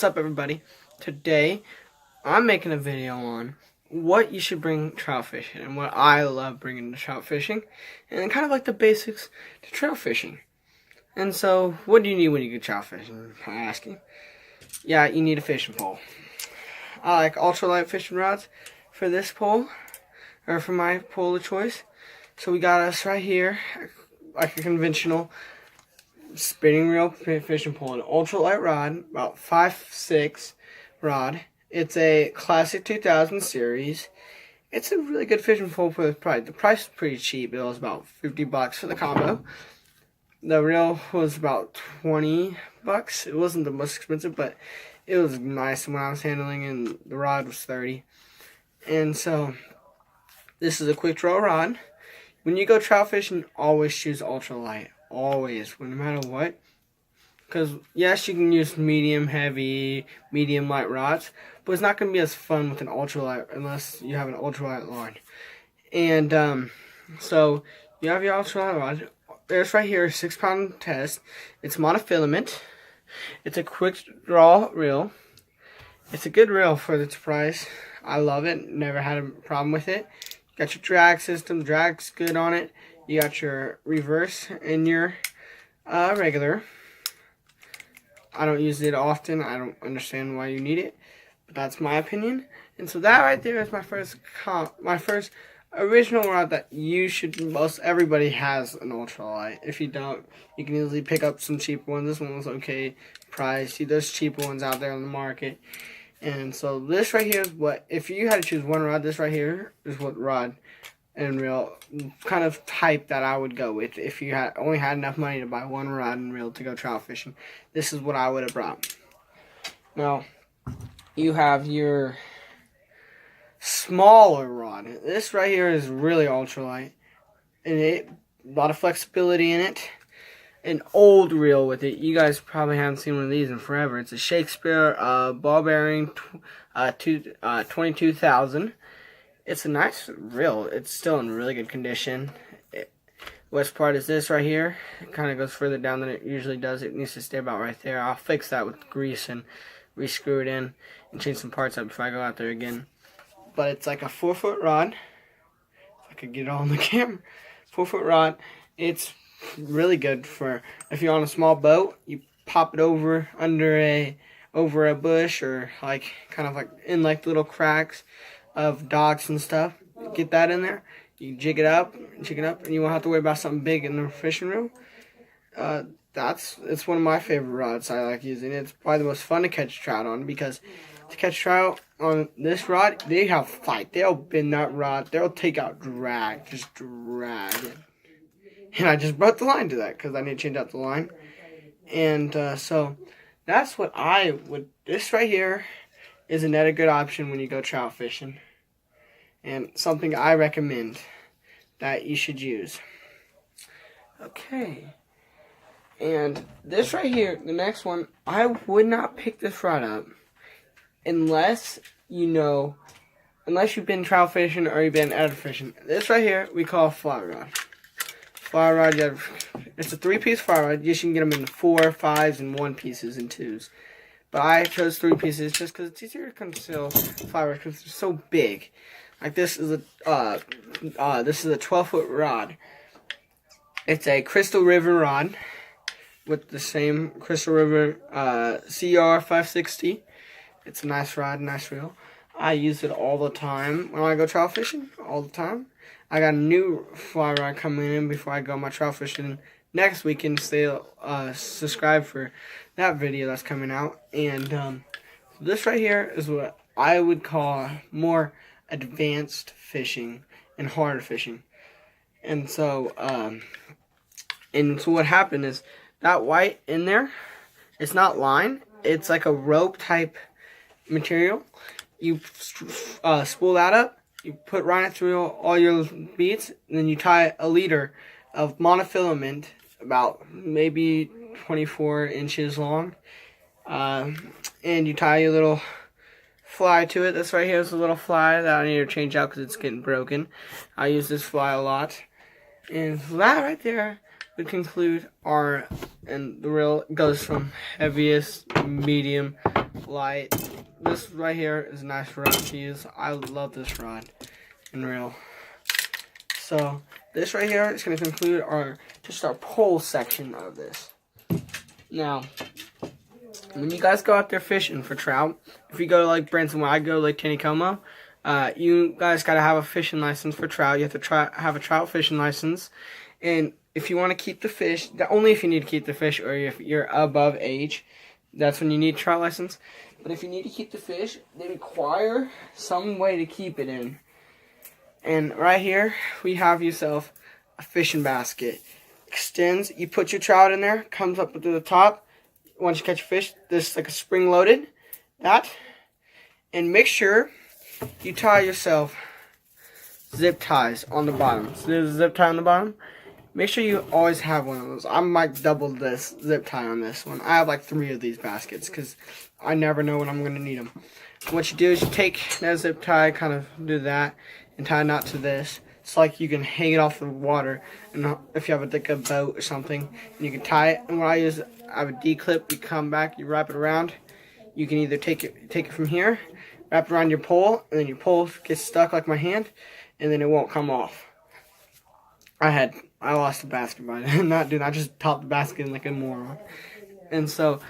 What's up, everybody? Today I'm making a video on what you should bring trout fishing and what I love bringing to trout fishing and kind of like the basics to trout fishing. And so, what do you need when you go trout fishing? I ask you. Yeah, you need a fishing pole. I like ultralight fishing rods for this pole, or for my pole of choice. So we got us right here, like a conventional spinning reel fishing pole, an ultralight rod, about 5'6" rod. It's a classic 2000 series. It's a really good fishing pole for the price. The price is pretty cheap. It was about $50 for the combo. The reel was about $20. It wasn't the most expensive, but it was nice when I was handling, and the rod was $30. And so, this is a quick draw rod. When you go trout fishing, always choose ultralight. Always, no matter what. Because, yes, you can use medium, heavy, medium, light rods, but it's not going to be as fun with an ultralight unless you have an ultralight rod. And, so, you have your ultralight rod. There's right here a 6-pound test. It's monofilament. It's a quick draw reel. It's a good reel for its price. I love it. Never had a problem with it. You got your drag system. Drag's good on it. You got your reverse and your regular. I don't use it often. I don't understand why you need it, but that's my opinion. And so that right there is my first original rod that you should. Most everybody has an ultralight. If you don't, you can easily pick up some cheap ones. This one was okay price. There's cheaper ones out there on the market. And so this right here is what, if you had to choose one rod, this right here is what rod and reel kind of type that I would go with. If you only had enough money to buy one rod and reel to go trout fishing, this is what I would have brought. Now, you have your smaller rod. This right here is really ultralight, and a lot of flexibility in it. An old reel with it. You guys probably haven't seen one of these in forever. It's a Shakespeare ball bearing 22,000. It's a nice reel. It's still in really good condition. Worst part is this right here. It kind of goes further down than it usually does. It needs to stay about right there. I'll fix that with grease and re-screw it in and change some parts up before I go out there again. But it's like a 4-foot rod. If I could get it all on the camera. 4-foot rod. It's really good for if you're on a small boat. You pop it over a bush, or like kind of like in like little cracks of docks and stuff. Get that in there. You jig it up, and you won't have to worry about something big in the fishing reel. It's one of my favorite rods I like using. It's probably the most fun to catch trout on, because to catch trout on this rod, they have fight. They'll bend that rod. They'll take out drag, just drag it. And I just brought the line to that because I need to change out the line. And so that's what I would. This right here is another good option when you go trout fishing, and something I recommend that you should use. Okay. And this right here, the next one, I would not pick this rod up unless you've been trout fishing or you've been edder fishing. This right here we call a fly rod. Fly rod, it's a 3-piece fly rod. You can get them in 4, 5s, and 1 pieces and 2s. But I chose 3 pieces just because it's easier to conceal fly rods because they're so big. Like this is a 12-foot rod. It's a Crystal River rod with the same Crystal River CR 560. It's a nice rod, nice reel. I use it all the time when I go trout fishing. All the time. I got a new fly rod coming in before I go my trout fishing next weekend. Stay subscribe for that video that's coming out. And this right here is what I would call more advanced fishing and harder fishing. And so what happened is that white in there, it's not line. It's like a rope type material. You spool that up. You run it through all your beads, and then you tie a leader of monofilament, about maybe 24 inches long, and you tie your little fly to it. This right here is a little fly that I need to change out because it's getting broken. I use this fly a lot, and that right there would conclude and the reel goes from heaviest, medium, light. This right here is a nice rod to use. I love this rod and reel. So this right here is going to conclude our pole section of this. Now, when you guys go out there fishing for trout, if you go to Lake Branson, when I go to Lake Taneycomo, you guys got to have a fishing license for trout. You have to have a trout fishing license. And if you want to keep the fish, only if you need to keep the fish or if you're above age, that's when you need a trout license. But if you need to keep the fish, they require some way to keep it in. And right here, we have yourself a fishing basket. Extends, you put your trout in there, comes up to the top. Once you catch a fish, this is like a spring loaded. And make sure you tie yourself zip ties on the bottom. So there's a zip tie on the bottom. Make sure you always have one of those. I might double this zip tie on this one. I have like 3 of these baskets because I never know when I'm going to need them. What you do is you take that zip tie, kind of do that, and tie a knot to this. It's like you can hang it off the water, and if you have like a boat or something, and you can tie it. And what I use, I have a D-clip. You come back, you wrap it around. You can either take it from here, wrap it around your pole, and then your pole gets stuck like my hand, and then it won't come off. I lost the basket by not doing. I just topped the basket like a moron. And so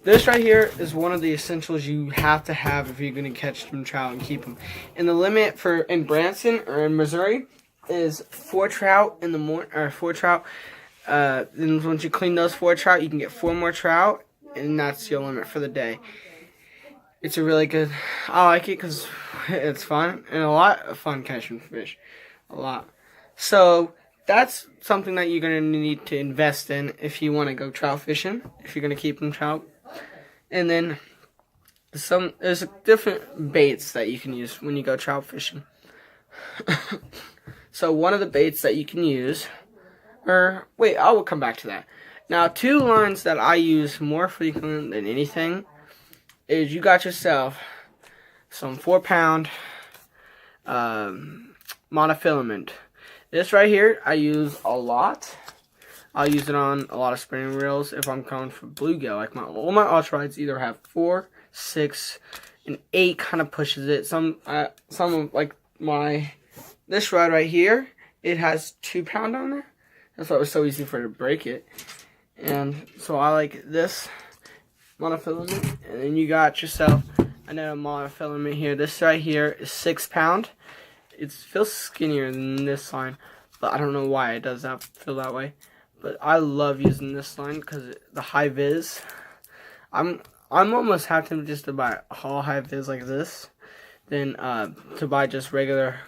this right here is one of the essentials you have to have if you're going to catch some trout and keep them. And the limit for in Branson or in Missouri is 4 trout in the morning, or 4 trout. Then once you clean those 4 trout, you can get 4 more trout, and that's your limit for the day. It's a really good. I like it because it's fun and a lot of fun catching fish, a lot. So that's something that you're going to need to invest in if you want to go trout fishing, if you're going to keep them trout. And then there's different baits that you can use when you go trout fishing. So one of the baits that you can use, I will come back to that. Now, 2 lines that I use more frequently than anything is you got yourself some 4-pound monofilament. This right here, I use a lot. I'll use it on a lot of spinning reels if I'm going for bluegill. Like all my ultralights either have 4, 6, and 8 kind of pushes it. Some like this rod right here, it has 2-pound on there. That's why it was so easy for it to break it. And so I like this monofilament. And then you got yourself another monofilament here. This right here is 6-pound. It feels skinnier than this line, but I don't know why it does feel that way. But I love using this line because the high vis. I'm almost tempted just to buy a whole high vis like this, than to buy just regular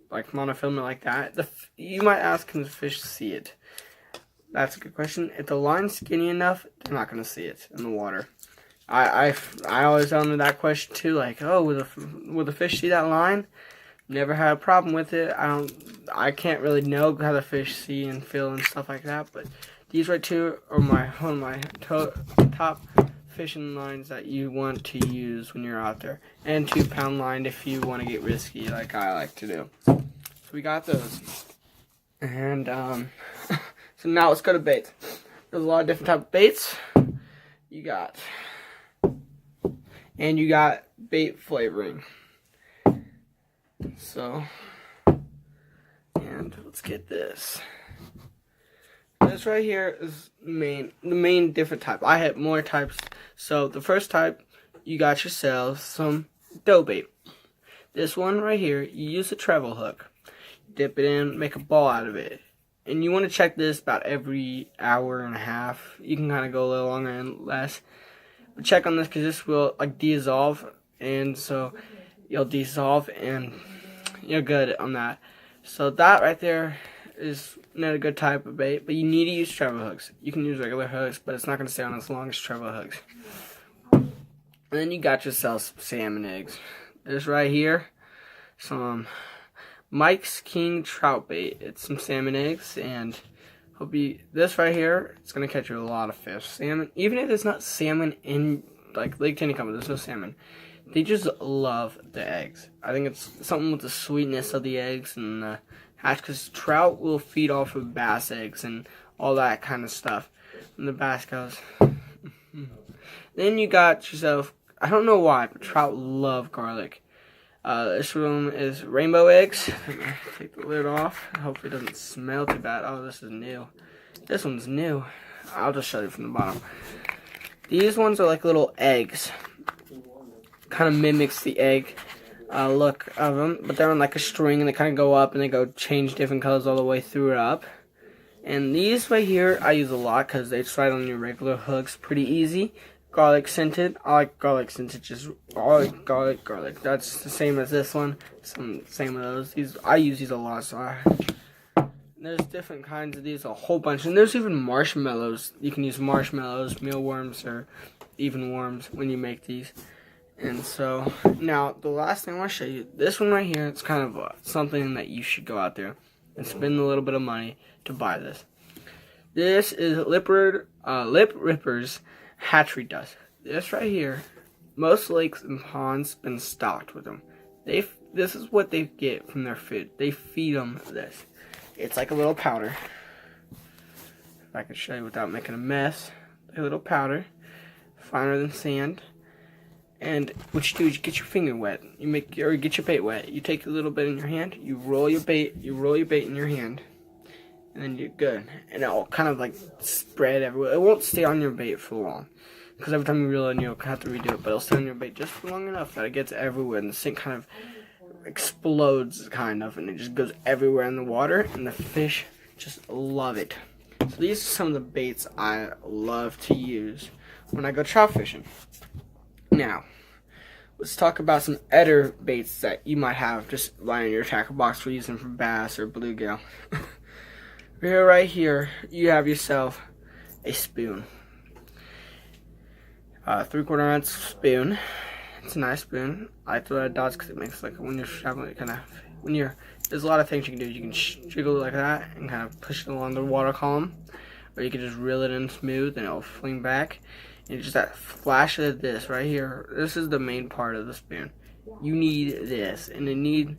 like monofilament like that. You might ask, can the fish see it? That's a good question. If the line's skinny enough, they're not gonna see it in the water. I always wonder that question too. Like, oh, will the fish see that line? Never had a problem with it. I can't really know how the fish see and feel and stuff like that. But these right two are one of my top fishing lines that you want to use when you're out there. And 2-pound line if you want to get risky, like I like to do. So we got those. And so now let's go to baits. There's a lot of different type of baits. You got bait flavoring. So, and let's get this. This right here is the main different type. I have more types. So the first type, you got yourself some dough bait. This one right here, you use a treble hook. Dip it in, make a ball out of it. And you want to check this about every hour and a half. You can kind of go a little longer and less. But check on this because this will like dissolve. And so you'll dissolve and you're good on that. So that right there is not a good type of bait, but you need to use treble hooks. You can use regular hooks, but it's not going to stay on as long as treble hooks. And then you got yourself some salmon eggs. This right here, some Mike's King trout bait. It's some salmon eggs, and this right here, it's going to catch you a lot of fish. Salmon, even if there's not salmon in like Lake Taneycomo, there's no salmon. They just love the eggs. I think it's something with the sweetness of the eggs and the hatch, because trout will feed off of bass eggs and all that kind of stuff. And the bass goes. Then you got yourself I don't know why, but trout love garlic. This one is rainbow eggs. I'm gonna take the lid off. Hopefully it doesn't smell too bad. Oh, this is new. This one's new. I'll just show you from the bottom. These ones are like little eggs. Kind of mimics the egg look of them, but they're on like a string and they kind of go up and they go change different colors all the way through it up. And these right here I use a lot because they slide on your regular hooks pretty easy. Garlic scented. I like garlic scented. Just garlic. That's the same as this one. Same with those. I use these a lot. So there's different kinds of these, a whole bunch, and there's even marshmallows. You can use marshmallows, mealworms, or even worms when you make these. And so now the last thing I want to show you, this one right here, it's kind of something that you should go out there and spend a little bit of money to buy this. This is Lip Ripper's hatchery dust. This right here, most lakes and ponds been stocked with them. This is what they get from their food. They feed them this. It's like a little powder. If I could show you without making a mess, a little powder, finer than sand. And what you do is you get your finger wet. Or get your bait wet. You take a little bit in your hand. You roll your bait in your hand, and then you're good. And it'll kind of like spread everywhere. It won't stay on your bait for long, because every time you reel it in, you'll have to redo it. But it'll stay on your bait just for long enough that it gets everywhere, and the sink kind of explodes, and it just goes everywhere in the water, and the fish just love it. So these are some of the baits I love to use when I go trout fishing. Now, let's talk about some other baits that you might have just lying in your tackle box for using for bass or bluegill. Right here, you have yourself a spoon. 3/4 ounce spoon. It's a nice spoon. I like the red dots because it makes like when you're traveling, there's a lot of things you can do. You can jiggle it like that and kind of push it along the water column, or you can just reel it in smooth and it'll fling back. And just that flash of this right here. This is the main part of the spoon. You need this, and you need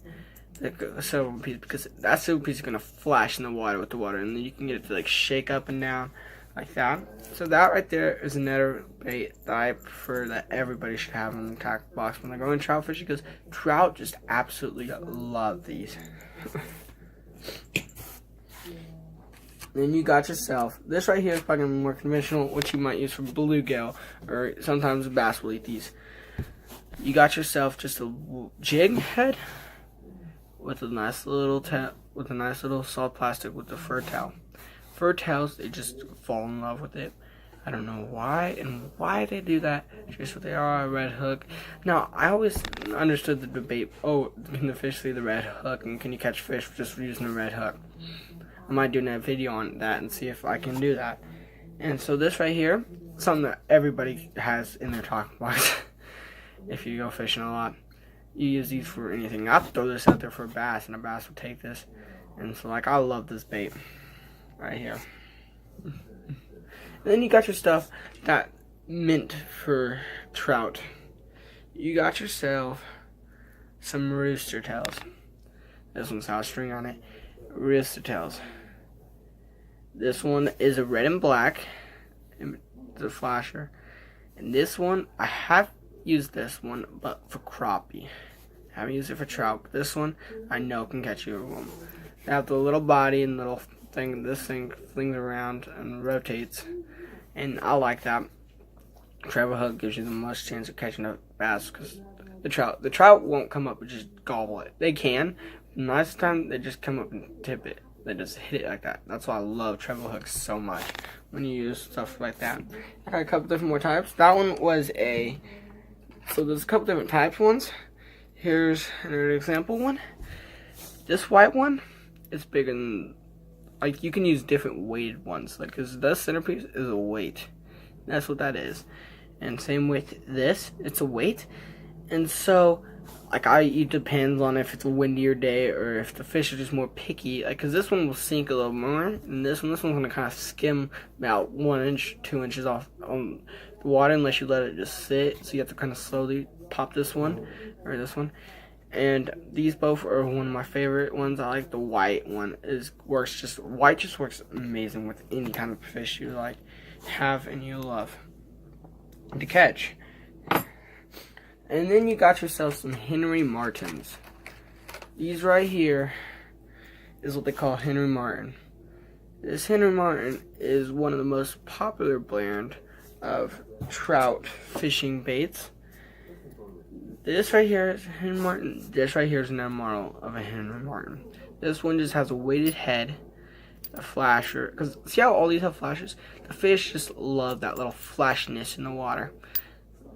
like a silver piece, because that silver piece is gonna flash in the water with the water, and then you can get it to like shake up and down like that. So that right there is another bait that I prefer that everybody should have in the tackle box when they're going trout fishing, because trout just absolutely love these. Then you got yourself, this right here is probably more conventional, which you might use for bluegill, or sometimes bass will eat these. You got yourself just a jig head with a nice little soft plastic with the fur towel. Fur towels, they just fall in love with it. I don't know why they do that. Just what they are, a red hook. Now, I always understood the debate, can the fish see the red hook, and can you catch fish just using a red hook? I might do a video on that and see if I can do that. And so this right here, something that everybody has in their tackle box. If you go fishing a lot, you use these for anything. I'll throw this out there for a bass, and a bass will take this. And so I love this bait right here. And then you got your stuff that mint for trout. You got yourself some rooster tails. This one's has a string on it. Rooster tails. This one is a red and black. It's a flasher. And this one, I have used this one, but for crappie. I haven't used it for trout, but this one I know can catch you one. They have the little body and little thing. This thing flings around and rotates, and I like that. Treble hook gives you the most chance of catching a bass, because the trout won't come up and just gobble it. They can. Most of the time, they just come up and tip it. They just hit it like that. That's why I love treble hooks so much when you use stuff like that. I got a couple different more types. That one was so there's a couple different types ones. Here's another example one. This white one is bigger than, you can use different weighted ones. Because the centerpiece is a weight. That's what that is. And same with this, it's a weight. And so, it depends on if it's a windier day or if the fish are just more picky. Because this one will sink a little more, and this one's going to kind of skim about 1 inch, 2 inches off the water unless you let it just sit. So you have to kind of slowly pop this one or this one. And these both are one of my favorite ones. I like the white one. White just works amazing with any kind of fish you have and you love to catch. And then you got yourself some Henry Martins. These right here is what they call Henry Martin. This Henry Martin is one of the most popular brand of trout fishing baits. This right here is Henry Martin. This right here is another model of a Henry Martin. This one just has a weighted head, a flasher. Because see how all these have flashes? The fish just love that little flashiness in the water.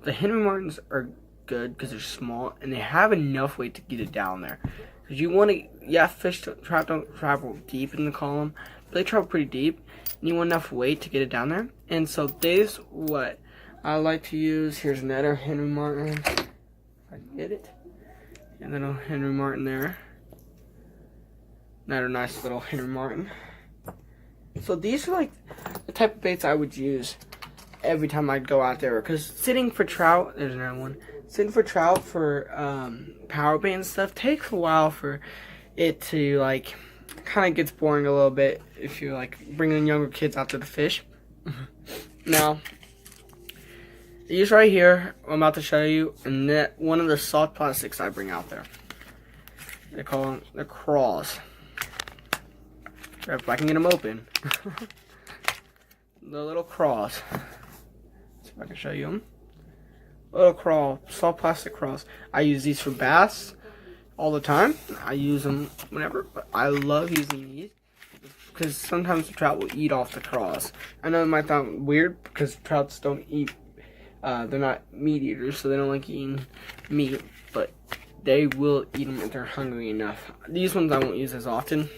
The Henry Martins are good because they're small and they have enough weight to get it down there. Because you want to, yeah, trout don't travel deep in the column, but they travel pretty deep. And you want enough weight to get it down there. And so this what I like to use. Here's another Henry Martin. If I can get it. And then a Henry Martin there. Another nice little Henry Martin. So these are like the type of baits I would use every time I'd go out there. Because sitting for trout, there's another one. Sitting for trout for power bait and stuff takes a while for it to like, kind of gets boring a little bit if you're like bringing younger kids out to the fish. Now, these right here, I'm about to show you, and that one of the soft plastics I bring out there. They call them the craws. If I can get them open. The little craws. See if I can show you them. Little crawl, soft plastic craws. I use these for bass all the time. I use them whenever, but I love using these because sometimes the trout will eat off the craws. I know it might sound weird because trouts don't eat, they're not meat eaters, so they don't like eating meat, but they will eat them if they're hungry enough. These ones I won't use as often.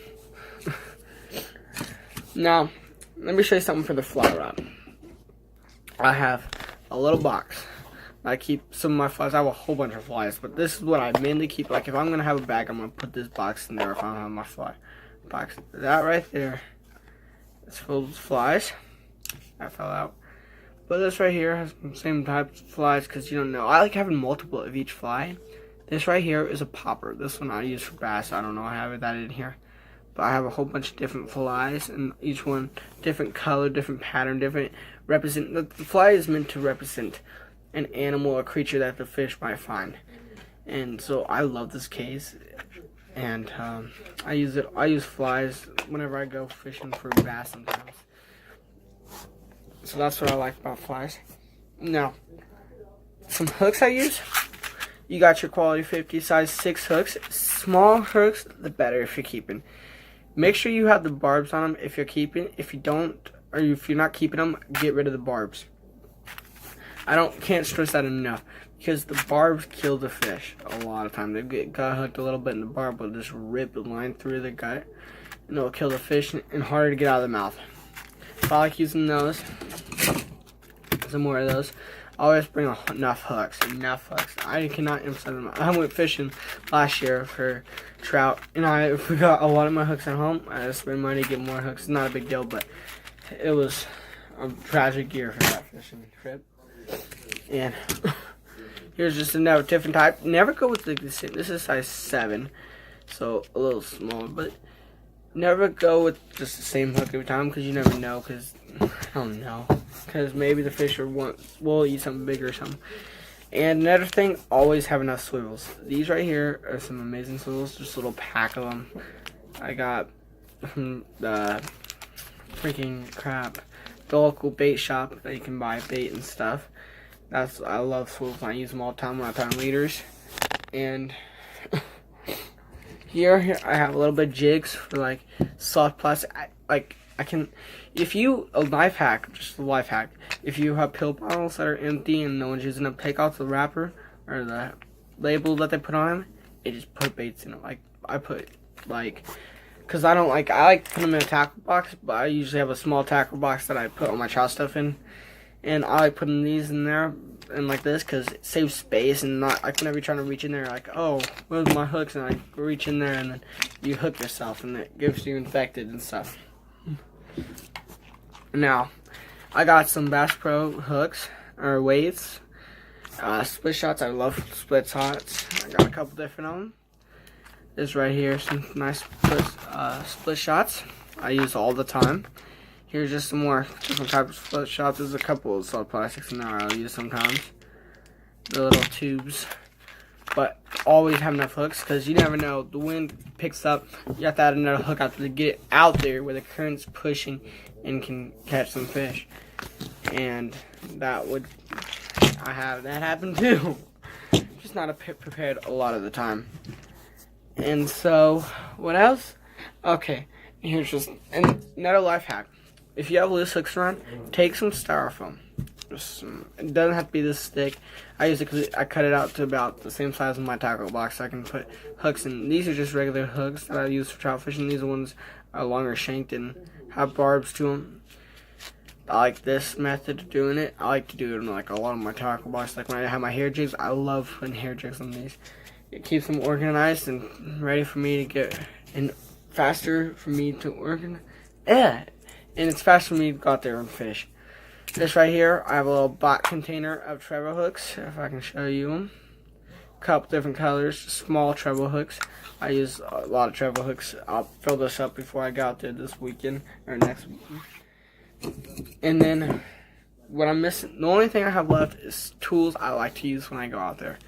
Now, let me show you something for the fly rod. I have a little box. I keep some of my flies. I have a whole bunch of flies, but this is what I mainly keep. Like if I'm gonna have a bag, I'm gonna put this box in there if I don't have my fly box. That right there is filled with flies. That fell out. But this right here has the same type of flies because you don't know. I like having multiple of each fly. This right here is a popper. This one I use for bass. I don't know. I have that in here. But I have a whole bunch of different flies, and each one different color, different pattern, different represent. The fly is meant to represent an animal or creature that the fish might find, and so I love this case, and I use it. I use flies whenever I go fishing for bass sometimes. So that's what I like about flies. Now, some hooks I use. You got your quality 50 size 6 hooks. Small hooks, the better if you're keeping. Make sure you have the barbs on them if you're keeping. If you don't, or if you're not keeping them, get rid of the barbs. Can't stress that enough because the barbs kill the fish a lot of times. They get gut hooked a little bit and the barb will just rip the line through the gut and it'll kill the fish and harder to get out of the mouth. So I like using those. Some more of those. I always bring enough hooks. I cannot emphasize them. I went fishing last year for trout and I forgot a lot of my hooks at home. I just spent money to get more hooks. It's not a big deal, but it was a tragic year for that fishing trip. And here's just another different type. Never go with the same. This is size 7, so a little smaller. But never go with just the same hook every time because you never know. Because I don't know. Because maybe the fish will eat something bigger or something. And another thing, always have enough swivels. These right here are some amazing swivels. Just a little pack of them. I got from the freaking crap. The local bait shop that you can buy bait and stuff. I love swivels. I use them all the time when I tie leaders. And here I have a little bit of jigs for like soft plastic. If you a life hack, just a life hack. If you have pill bottles that are empty and no one's using them, take off the wrapper or the label that they put on them. And just put baits in it. Like I put because I like to put them in a tackle box, but I usually have a small tackle box that I put all my trout stuff in. And I like putting these in there and like this because it saves space and not like whenever you're trying to reach in there, like, oh, where's my hooks? And I reach in there and then you hook yourself and it gets you infected and stuff. Now, I got some Bass Pro hooks or weights, split shots. I love split shots. I got a couple different of them. This right here, some nice split shots I use all the time. Here's just some more different types of split shots. There's a couple of solid plastics in there I'll use sometimes. the little tubes. But always have enough hooks, because you never know. The wind picks up. You have to add another hook out to get out there where the current's pushing and can catch some fish. And that happened too. Just not prepared a lot of the time. And so, what else? Okay, here's just another life hack. If you have loose hooks around, take some styrofoam. It doesn't have to be this thick. I use it because I cut it out to about the same size as my tackle box, so I can put hooks in. These are just regular hooks that I use for trout fishing. These ones are longer shanked and have barbs to them. I like this method of doing it. I like to do it in like a lot of my tackle box. Like when I have my hair jigs, I love putting hair jigs on these. It keeps them organized and ready for me to get, and faster for me to organize. And it's faster for me to go out there and fish. This right here, I have a little bot container of treble hooks, if I can show you them. A couple different colors, small treble hooks. I use a lot of treble hooks. I'll fill this up before I go out there this weekend, or next weekend. And then, what I'm missing, the only thing I have left is tools I like to use when I go out there.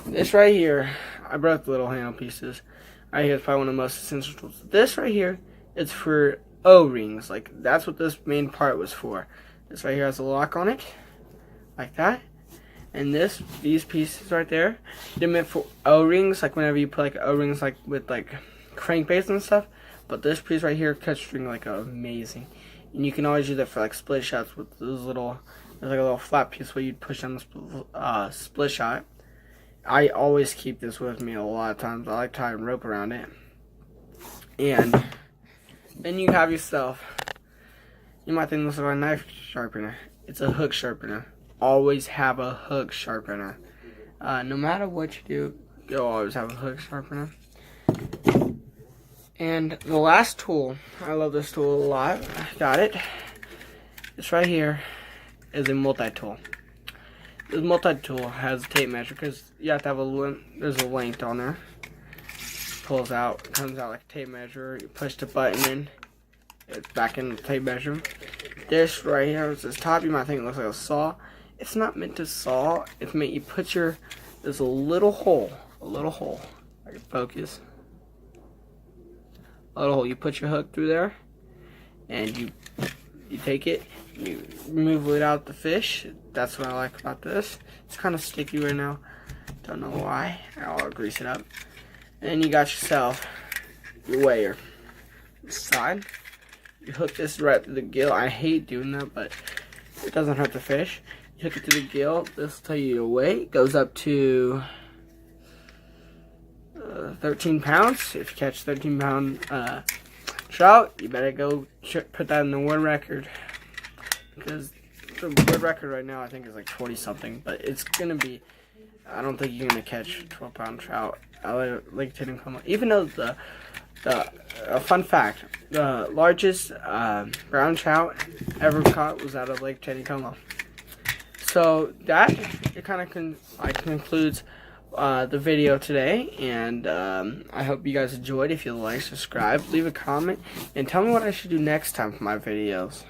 This right here, I broke the little handle pieces. Right here is probably one of the most essential tools. This right here is for O-rings. Like, that's what this main part was for. This right here has a lock on it, like that. And these pieces right there, they're meant for O-rings, like whenever you put like O-rings like with like crankbaits and stuff. But this piece right here cuts string like amazing. And you can always use that for like split shots with those little, there's like a little flat piece where you'd push on the split shot. I always keep this with me a lot of times. I like tying rope around it. And then you have yourself, you might think this is a knife sharpener. It's a hook sharpener. Always have a hook sharpener. No matter what you do, you'll always have a hook sharpener. And the last tool, I love this tool a lot. I got it. This right here is a multi-tool. This multi-tool has a tape measure because you have to have there's a length on there. Pulls out, comes out like a tape measure. You push the button in, it's back in the tape measure. This right here is this top. You might think it looks like a saw. It's not meant to saw. It's meant you put there's a little hole. I can focus. A little hole. You put your hook through there, and you take it. You remove it out the fish. That's what I like about this. It's kind of sticky right now. Don't know why. I'll grease it up. And you got yourself your weigher. Side. You hook this right to the gill. I hate doing that, but it doesn't hurt the fish. You hook it to the gill. This will tell you your weight. It goes up to 13 pounds. If you catch 13-pound trout, you better go put that in the world record. Because the world record right now, I think, is like 40-something. But it's going to be, I don't think you're going to catch 12-pound trout out of Lake Titicaca. Even though fun fact, the largest brown trout ever caught was out of Lake Titicaca. So that kind of concludes the video today, and I hope you guys enjoyed. If you like, subscribe, leave a comment, and tell me what I should do next time for my videos.